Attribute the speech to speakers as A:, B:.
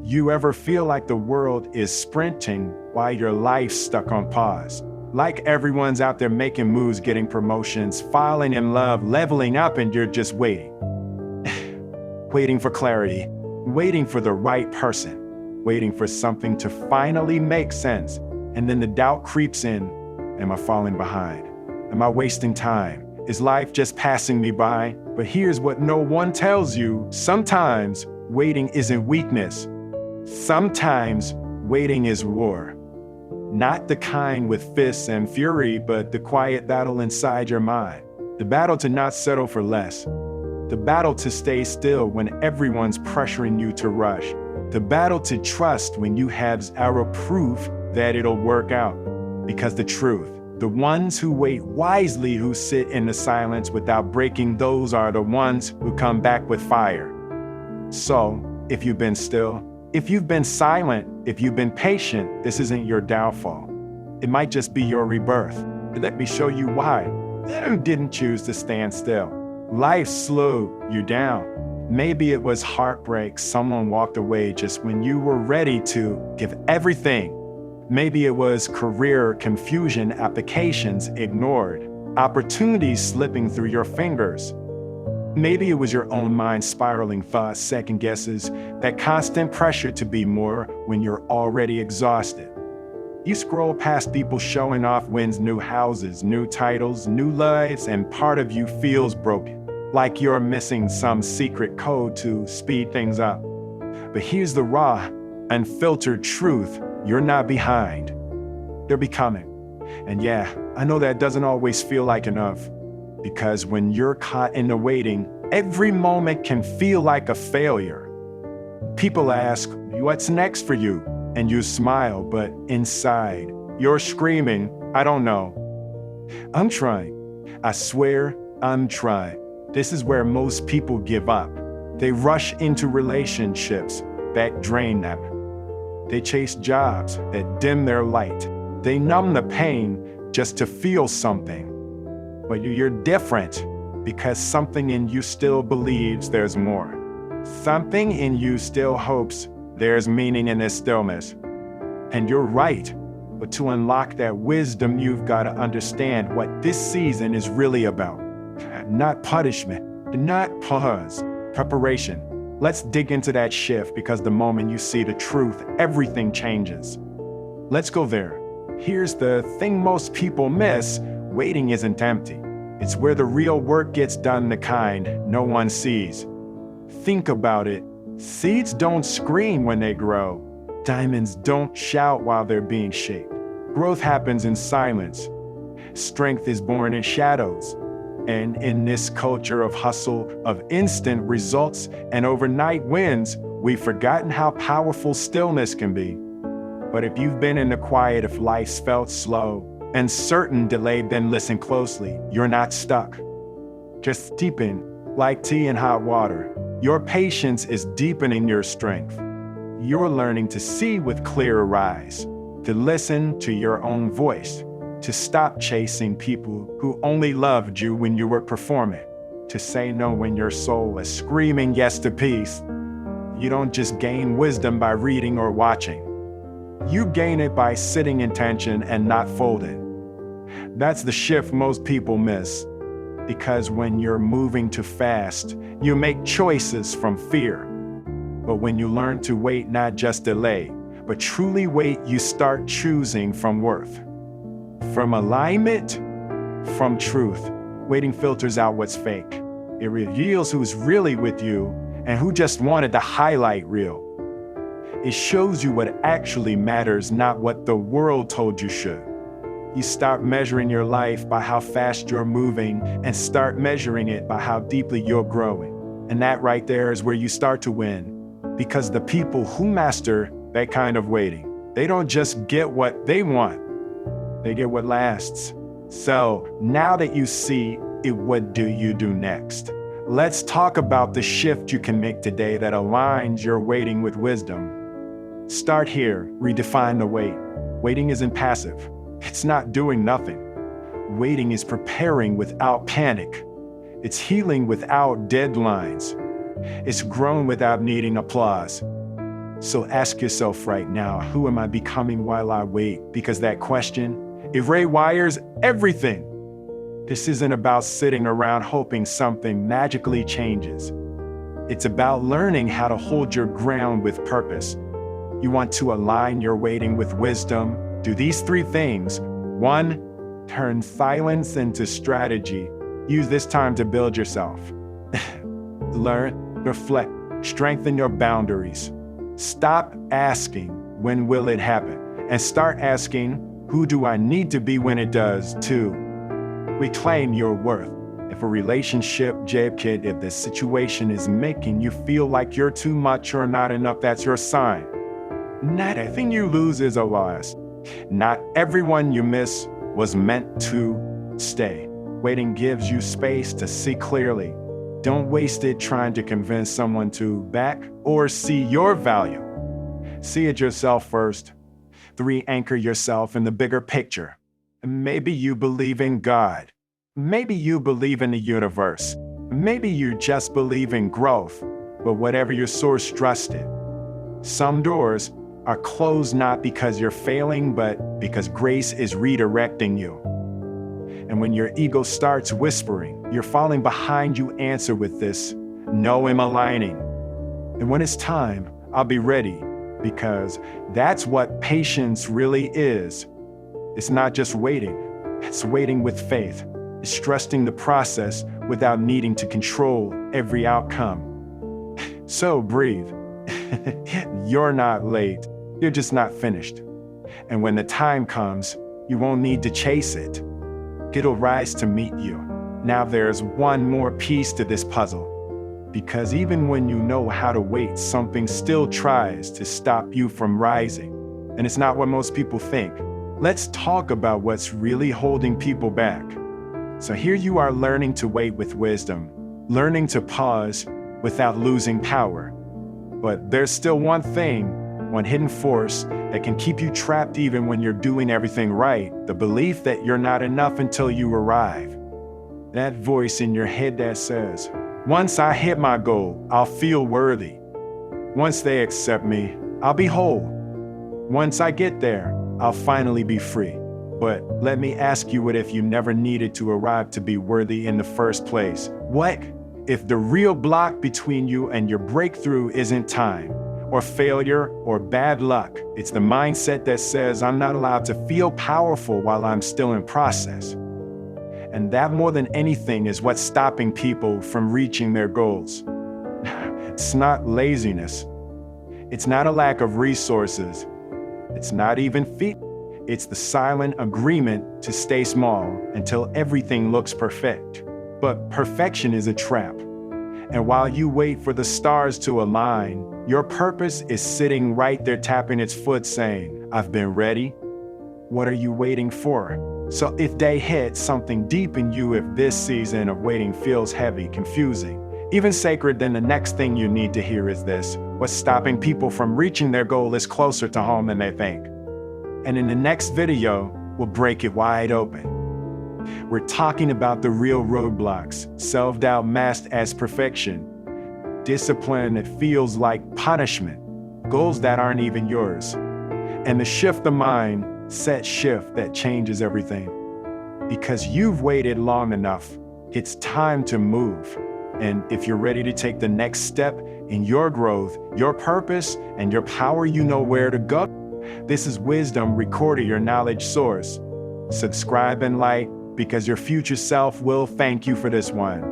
A: You ever feel like the world is sprinting while your life's stuck on pause? Like everyone's out there making moves, getting promotions, falling in love, leveling up, and you're just waiting. Waiting for clarity, waiting for the right person, waiting for something to finally make sense. And then the doubt creeps in. Am I falling behind? Am I wasting time? Is life just passing me by? But here's what no one tells you. Sometimes waiting isn't weakness. Sometimes waiting is war. Not the kind with fists and fury, but the quiet battle inside your mind. The battle to not settle for less. The battle to stay still when everyone's pressuring you to rush. The battle to trust when you have zero proof that it'll work out. Because the truth, the ones who wait wisely, who sit in the silence without breaking, those are the ones who come back with fire. So, if you've been still, if you've been silent, if you've been patient, this isn't your downfall. It might just be your rebirth. Let me show you why. You didn't choose to stand still. Life slowed you down. Maybe it was heartbreak. Someone walked away just when you were ready to give everything. Maybe it was career confusion, applications ignored, opportunities slipping through your fingers. Maybe it was your own mind spiraling thoughts, second guesses, that constant pressure to be more when you're already exhausted. You scroll past people showing off wins, new houses, new titles, new lives, and part of you feels broken, like you're missing some secret code to speed things up. But here's the raw, unfiltered truth. You're not behind. They're becoming. And yeah, I know that doesn't always feel like enough. Because when you're caught in the waiting, every moment can feel like a failure. People ask, what's next for you? And you smile, but inside, you're screaming, I don't know. I'm trying. I swear, I'm trying. This is where most people give up. They rush into relationships that drain them. They chase jobs that dim their light. They numb the pain just to feel something. But you're different because something in you still believes there's more. Something in you still hopes there's meaning in this stillness. And you're right, but to unlock that wisdom, you've got to understand what this season is really about. Not punishment, not pause, preparation. Let's dig into that shift, because the moment you see the truth, everything changes. Let's go there. Here's the thing most people miss. Waiting isn't empty. It's where the real work gets done, the kind no one sees. Think about it. Seeds don't scream when they grow. Diamonds don't shout while they're being shaped. Growth happens in silence. Strength is born in shadows. And in this culture of hustle, of instant results and overnight wins, we've forgotten how powerful stillness can be. But if you've been in the quiet, if life's felt slow and certain delayed, then listen closely. You're not stuck. Just steeping like tea in hot water. Your patience is deepening your strength. You're learning to see with clearer eyes, to listen to your own voice, to stop chasing people who only loved you when you were performing, to say no when your soul is screaming yes to peace. You don't just gain wisdom by reading or watching. You gain it by sitting in tension and not folding. That's the shift most people miss. Because when you're moving too fast, you make choices from fear. But when you learn to wait, not just delay, but truly wait, you start choosing from worth, from alignment, from truth. Waiting filters out what's fake. It reveals who's really with you and who just wanted the highlight reel. It shows you what actually matters, not what the world told you should. You stop measuring your life by how fast you're moving and start measuring it by how deeply you're growing. And that right there is where you start to win. Because the people who master that kind of waiting, they don't just get what they want, they get what lasts. So now that you see it, what do you do next? Let's talk about the shift you can make today that aligns your waiting with wisdom. Start here, redefine the wait. Waiting isn't passive. It's not doing nothing. Waiting is preparing without panic. It's healing without deadlines. It's grown without needing applause. So ask yourself right now, who am I becoming while I wait? Because that question, it rewires everything. This isn't about sitting around hoping something magically changes. It's about learning how to hold your ground with purpose. You want to align your waiting with wisdom. Do these 3 things. 1, turn silence into strategy. Use this time to build yourself. Learn, reflect, strengthen your boundaries. Stop asking, when will it happen? And start asking, who do I need to be when it does? 2, reclaim your worth. If a relationship, kid, if this situation is making you feel like you're too much or not enough, that's your sign. Not everything you lose is a loss. Not everyone you miss was meant to stay. Waiting gives you space to see clearly. Don't waste it trying to convince someone to back or see your value. See it yourself first. 3, anchor yourself in the bigger picture. Maybe you believe in God. Maybe you believe in the universe. Maybe you just believe in growth. But whatever your source, trust it. Some doors are closed not because you're failing, but because grace is redirecting you. And when your ego starts whispering, you're falling behind, you answer with this, no, I'm aligning. And when it's time, I'll be ready, because that's what patience really is. It's not just waiting, it's waiting with faith. It's trusting the process without needing to control every outcome. So breathe. You're not late, you're just not finished. And when the time comes, you won't need to chase it. It'll rise to meet you. Now there's one more piece to this puzzle. Because even when you know how to wait, something still tries to stop you from rising. And it's not what most people think. Let's talk about what's really holding people back. So here you are, learning to wait with wisdom, learning to pause without losing power. But there's still one thing, one hidden force that can keep you trapped even when you're doing everything right, the belief that you're not enough until you arrive. That voice in your head that says, once I hit my goal, I'll feel worthy. Once they accept me, I'll be whole. Once I get there, I'll finally be free. But let me ask you, what if you never needed to arrive to be worthy in the first place? What if the real block between you and your breakthrough isn't time, or failure, or bad luck? It's the mindset that says, I'm not allowed to feel powerful while I'm still in process. And that, more than anything, is what's stopping people from reaching their goals. It's not laziness. It's not a lack of resources. It's not even feet. It's the silent agreement to stay small until everything looks perfect. But perfection is a trap. And while you wait for the stars to align, your purpose is sitting right there, tapping its foot, saying, I've been ready. What are you waiting for? So if they hit something deep in you, if this season of waiting feels heavy, confusing, even sacred, then the next thing you need to hear is this: what's stopping people from reaching their goal is closer to home than they think. And in the next video, we'll break it wide open. We're talking about the real roadblocks, self-doubt masked as perfection, discipline that feels like punishment, goals that aren't even yours, and the shift of mindset shift that changes everything. Because you've waited long enough, it's time to move. And if you're ready to take the next step in your growth, your purpose, and your power, you know where to go. This is Wisdom, recording your knowledge source. Subscribe and like, because your future self will thank you for this one.